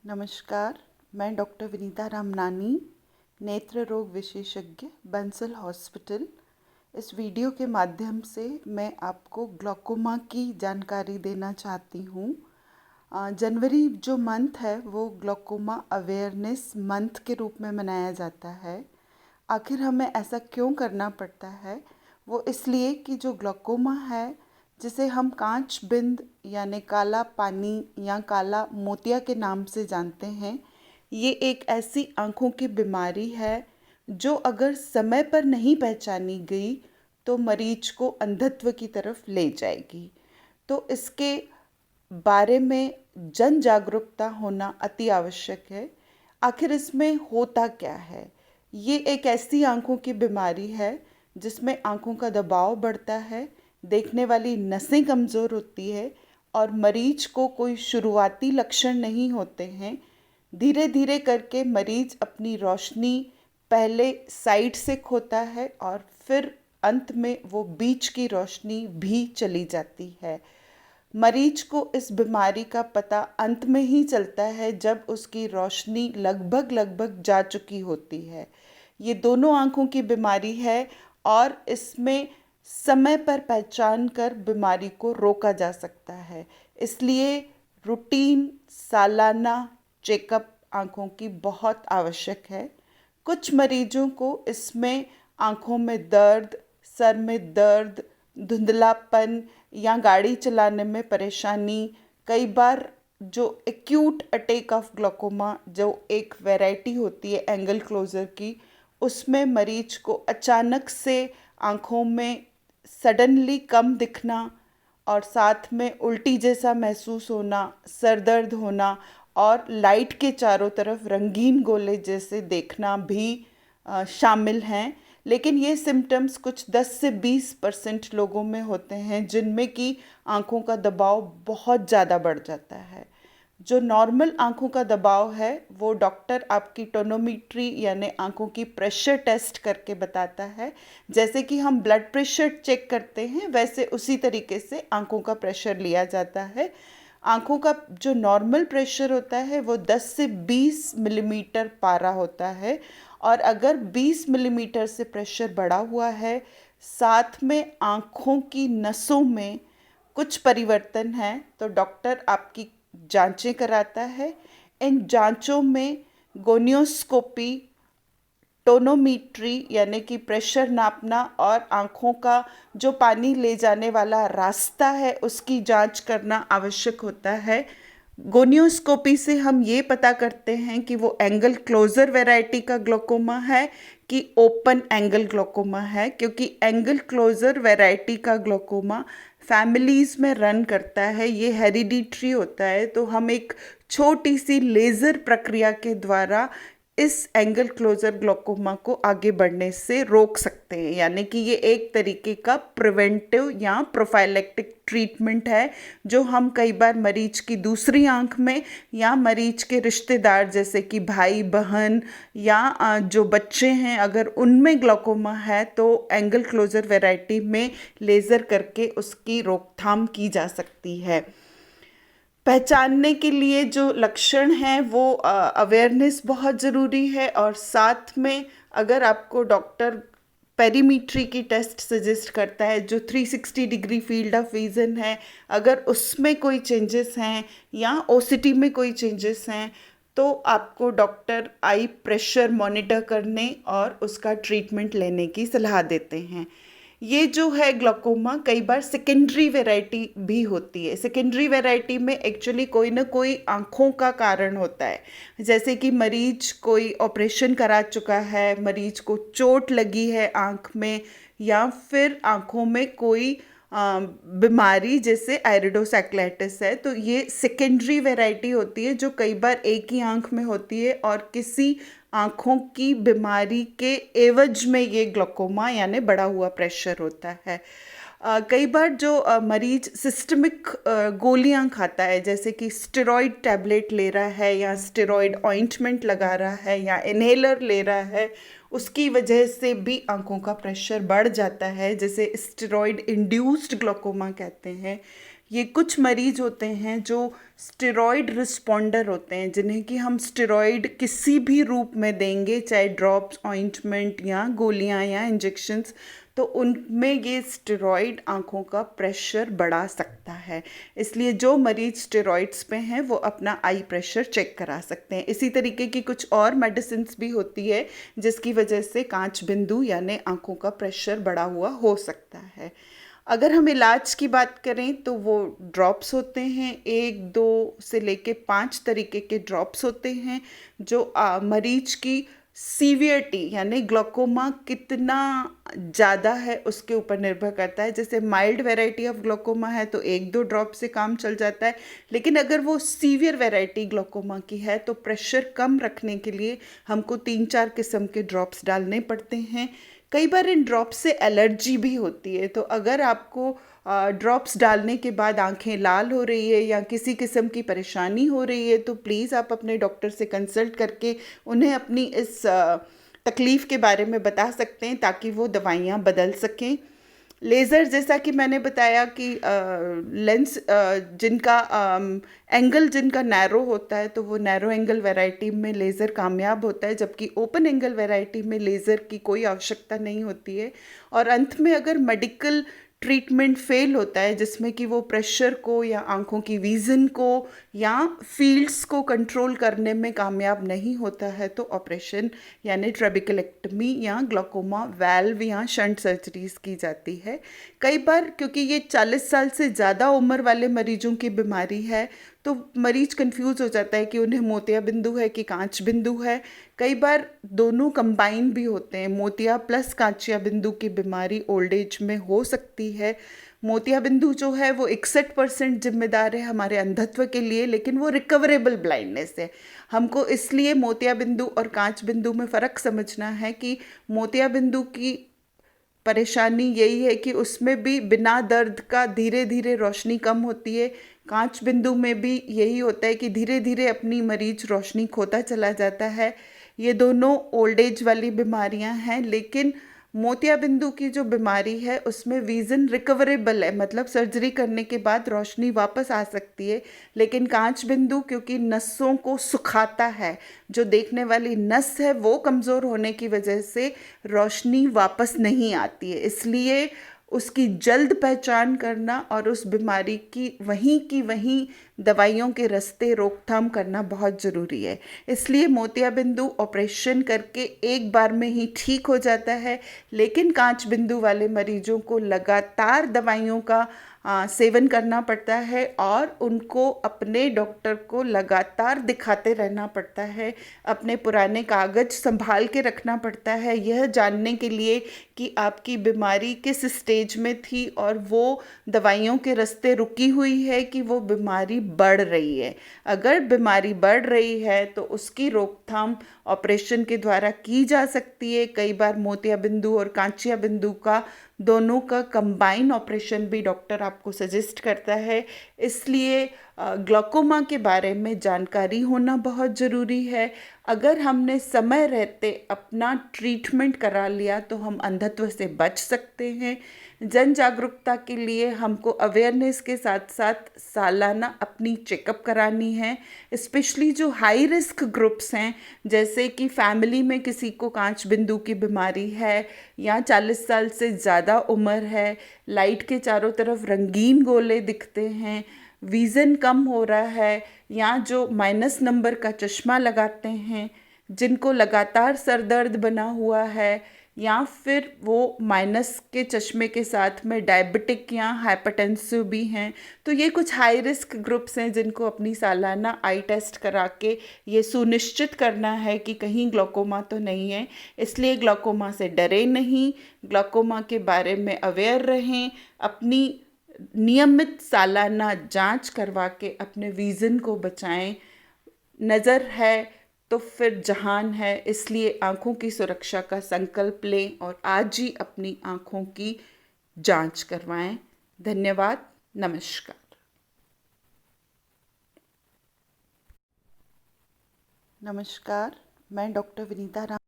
नमस्कार, मैं डॉक्टर विनीता रामनानी, नेत्र रोग विशेषज्ञ, बंसल हॉस्पिटल। इस वीडियो के माध्यम से मैं आपको ग्लूकोमा की जानकारी देना चाहती हूँ। जनवरी जो मंथ है वो ग्लूकोमा अवेयरनेस मंथ के रूप में मनाया जाता है। आखिर हमें ऐसा क्यों करना पड़ता है? वो इसलिए कि जो ग्लूकोमा है, जिसे हम कांच बिंद यानी काला पानी या काला मोतिया के नाम से जानते हैं, ये एक ऐसी आँखों की बीमारी है जो अगर समय पर नहीं पहचानी गई तो मरीज को अंधत्व की तरफ ले जाएगी। तो इसके बारे में जन जागरूकता होना अति आवश्यक है। आखिर इसमें होता क्या है? ये एक ऐसी आँखों की बीमारी है जिसमें आँखों का दबाव बढ़ता है, देखने वाली नसें कमज़ोर होती है और मरीज को कोई शुरुआती लक्षण नहीं होते हैं। धीरे धीरे करके मरीज अपनी रोशनी पहले साइड से खोता है और फिर अंत में वो बीच की रोशनी भी चली जाती है। मरीज को इस बीमारी का पता अंत में ही चलता है जब उसकी रोशनी लगभग लगभग जा चुकी होती है। ये दोनों आँखों की बीमारी है और इसमें समय पर पहचान कर बीमारी को रोका जा सकता है। इसलिए रूटीन सालाना चेकअप आँखों की बहुत आवश्यक है। कुछ मरीजों को इसमें आँखों में दर्द, सर में दर्द, धुंधलापन या गाड़ी चलाने में परेशानी, कई बार जो एक्यूट अटैक ऑफ ग्लूकोमा जो एक वैरायटी होती है एंगल क्लोज़र की, उसमें मरीज को अचानक से आँखों में सडनली कम दिखना और साथ में उल्टी जैसा महसूस होना, सर दर्द होना और लाइट के चारों तरफ रंगीन गोले जैसे देखना भी शामिल हैं। लेकिन ये सिम्टम्स कुछ 10 से 20% लोगों में होते हैं जिनमें कि आँखों का दबाव बहुत ज़्यादा बढ़ जाता है। जो नॉर्मल आँखों का दबाव है वो डॉक्टर आपकी टोनोमीट्री यानी आँखों की प्रेशर टेस्ट करके बताता है। जैसे कि हम ब्लड प्रेशर चेक करते हैं वैसे उसी तरीके से आँखों का प्रेशर लिया जाता है। आँखों का जो नॉर्मल प्रेशर होता है वो 10 से 20 मिलीमीटर पारा होता है और अगर 20 मिलीमीटर से प्रेशर बढ़ा हुआ है, साथ में आँखों की नसों में कुछ परिवर्तन है, तो डॉक्टर आपकी जांचें कराता है। इन जांचों में गोनियोस्कोपी, टोनोमीट्री यानी कि प्रेशर नापना और आँखों का जो पानी ले जाने वाला रास्ता है उसकी जांच करना आवश्यक होता है। गोनियोस्कोपी से हम ये पता करते हैं कि वो एंगल क्लोज़र वैरायटी का ग्लूकोमा है कि ओपन एंगल ग्लूकोमा है, क्योंकि एंगल क्लोज़र वैरायटी का ग्लूकोमा फैमिलीज़ में रन करता है। ये हेरिडिटरी होता है, तो हम एक छोटी सी लेज़र प्रक्रिया के द्वारा इस एंगल क्लोज़र ग्लूकोमा को आगे बढ़ने से रोक सकते हैं। यानी कि ये एक तरीके का प्रिवेंटिव या प्रोफाइलेक्टिक ट्रीटमेंट है जो हम कई बार मरीज की दूसरी आंख में या मरीज के रिश्तेदार जैसे कि भाई बहन या जो बच्चे हैं अगर उनमें ग्लूकोमा है तो एंगल क्लोज़र वैरायटी में लेज़र करके उसकी रोकथाम की जा सकती है। पहचानने के लिए जो लक्षण हैं वो अवेयरनेस बहुत ज़रूरी है और साथ में अगर आपको डॉक्टर पेरीमीट्री की टेस्ट सजेस्ट करता है जो 360 डिग्री फील्ड ऑफ विज़न है, अगर उसमें कोई चेंजेस हैं या ओसीटी में कोई चेंजेस हैं तो आपको डॉक्टर आई प्रेशर मॉनिटर करने और उसका ट्रीटमेंट लेने की सलाह देते हैं। ये जो है ग्लूकोमा कई बार सेकेंडरी वैरायटी भी होती है। सेकेंडरी वैरायटी में एक्चुअली कोई ना कोई आँखों का कारण होता है, जैसे कि मरीज कोई ऑपरेशन करा चुका है, मरीज को चोट लगी है आँख में या फिर आँखों में कोई बीमारी जैसे आइरिडोसेक्लेटिस है, तो ये सेकेंडरी वैरायटी होती है जो कई बार एक ही आँख में होती है और किसी आँखों की बीमारी के एवज में ये ग्लूकोमा यानी बढ़ा हुआ प्रेशर होता है। कई बार जो मरीज सिस्टमिक गोलियां खाता है जैसे कि स्टेरॉइड टैबलेट ले रहा है या स्टेरॉइड ऑइंटमेंट लगा रहा है या इन्हेलर ले रहा है, उसकी वजह से भी आँखों का प्रेशर बढ़ जाता है, जैसे स्टेरॉइड इंड्यूस्ड ग्लूकोमा कहते हैं। ये कुछ मरीज होते हैं जो स्टेरॉइड रिस्पॉन्डर होते हैं, जिन्हें कि हम स्टेरॉइड किसी भी रूप में देंगे, चाहे ड्रॉप्स, ऑइंटमेंट या गोलियां या इंजेक्शंस, तो उनमें ये स्टेरॉइड आँखों का प्रेशर बढ़ा सकता है। इसलिए जो मरीज स्टेरॉइड्स पे हैं वो अपना आई प्रेशर चेक करा सकते हैं। इसी तरीके की कुछ और मेडिसिन्स भी होती है जिसकी वजह से कांच बिंदु यानी आँखों का प्रेशर बढ़ा हुआ हो सकता है। अगर हम इलाज की बात करें तो वो ड्रॉप्स होते हैं, 1, 2 से लेके 5 तरीके के ड्रॉप्स होते हैं जो मरीज की सीवियरिटी यानी ग्लोकोमा कितना ज़्यादा है उसके ऊपर निर्भर करता है। जैसे माइल्ड वैरायटी ऑफ ग्लोकोमा है तो 1-2 ड्रॉप से काम चल जाता है, लेकिन अगर वो सीवियर वैरायटी ग्लोकोमा की है तो प्रेशर कम रखने के लिए हमको 3-4 किस्म के ड्रॉप्स डालने पड़ते हैं। कई बार इन ड्रॉप्स से एलर्जी भी होती है, तो अगर आपको ड्रॉप्स डालने के बाद आंखें लाल हो रही है या किसी किस्म की परेशानी हो रही है तो प्लीज़ आप अपने डॉक्टर से कंसल्ट करके उन्हें अपनी इस तकलीफ़ के बारे में बता सकते हैं ताकि वो दवाइयाँ बदल सकें। लेज़र, जैसा कि मैंने बताया कि लेंस जिनका एंगल जिनका नैरो होता है तो वो नैरो एंगल वैरायटी में लेज़र कामयाब होता है, जबकि ओपन एंगल वैरायटी में लेज़र की कोई आवश्यकता नहीं होती है। और अंत में अगर मेडिकल ट्रीटमेंट फेल होता है जिसमें कि वो प्रेशर को या आँखों की विज़न को या फील्ड्स को कंट्रोल करने में कामयाब नहीं होता है तो ऑपरेशन यानी ट्रेबेकुलेक्टमी या ग्लोकोमा वाल्व या शंट सर्जरीज की जाती है। कई बार क्योंकि ये 40 साल से ज़्यादा उम्र वाले मरीजों की बीमारी है तो मरीज कंफ्यूज हो जाता है कि उन्हें मोतिया बिंदु है कि कांच बिंदु है। कई बार दोनों कंबाइन भी होते हैं, मोतिया प्लस कांचिया बिंदु की बीमारी ओल्ड एज में हो सकती है। मोतिया बिंदु जो है वो 61% जिम्मेदार है हमारे अंधत्व के लिए, लेकिन वो रिकवरेबल ब्लाइंडनेस है। हमको इसलिए मोतिया बिंदु और कांच बिंदु में फ़र्क समझना है कि मोतिया बिंदु की परेशानी यही है कि उसमें भी बिना दर्द का धीरे धीरे रोशनी कम होती है। कांच बिंदु में भी यही होता है कि धीरे धीरे अपनी मरीज रोशनी खोता चला जाता है। ये दोनों ओल्ड एज वाली बीमारियां हैं, लेकिन मोतिया बिंदु की जो बीमारी है उसमें विज़न रिकवरेबल है, मतलब सर्जरी करने के बाद रोशनी वापस आ सकती है। लेकिन कांच बिंदु क्योंकि नसों को सुखाता है, जो देखने वाली नस है वो कमज़ोर होने की वजह से रोशनी वापस नहीं आती है। इसलिए उसकी जल्द पहचान करना और उस बीमारी की वहीं दवाइयों के रास्ते रोकथाम करना बहुत ज़रूरी है। इसलिए मोतिया बिंदु ऑपरेशन करके एक बार में ही ठीक हो जाता है, लेकिन कांच बिंदु वाले मरीजों को लगातार दवाइयों का सेवन करना पड़ता है और उनको अपने डॉक्टर को लगातार दिखाते रहना पड़ता है। अपने पुराने कागज़ संभाल के रखना पड़ता है यह जानने के लिए कि आपकी बीमारी किस स्टेज में थी और वो दवाइयों के रास्ते रुकी हुई है कि वो बीमारी बढ़ रही है। अगर बीमारी बढ़ रही है तो उसकी रोकथाम ऑपरेशन के द्वारा की जा सकती है। कई बार मोतिया बिंदु और कांचिया बिंदु का दोनों का कंबाइन ऑपरेशन भी डॉक्टर आपको सजेस्ट करता है। इसलिए ग्लोकोमा के बारे में जानकारी होना बहुत ज़रूरी है। अगर हमने समय रहते अपना ट्रीटमेंट करा लिया तो हम अंधत्व से बच सकते हैं। जन जागरूकता के लिए हमको अवेयरनेस के साथ साथ सालाना अपनी चेकअप करानी है। स्पेशली जो हाई रिस्क ग्रुप्स हैं, जैसे कि फैमिली में किसी को कांच बिंदु की बीमारी है या 40 साल से ज़्यादा उम्र है, लाइट के चारों तरफ रंगीन गोले दिखते हैं, विज़न कम हो रहा है, या जो माइनस नंबर का चश्मा लगाते हैं, जिनको लगातार सर दर्द बना हुआ है, या फिर वो माइनस के चश्मे के साथ में डायबिटिक या हाइपरटेंसिव भी हैं। तो ये कुछ हाई रिस्क ग्रुप्स हैं जिनको अपनी सालाना आई टेस्ट करा के ये सुनिश्चित करना है कि कहीं ग्लोकोमा तो नहीं है। इसलिए ग्लोकोमा से डरे नहीं, ग्लोकोमा के बारे में अवेयर रहें, अपनी नियमित सालाना जांच करवा के अपने विज़न को बचाएं। नज़र है तो फिर जहान है, इसलिए आँखों की सुरक्षा का संकल्प लें और आज ही अपनी आँखों की जांच करवाएं। धन्यवाद। नमस्कार। नमस्कार, मैं डॉक्टर विनीता राम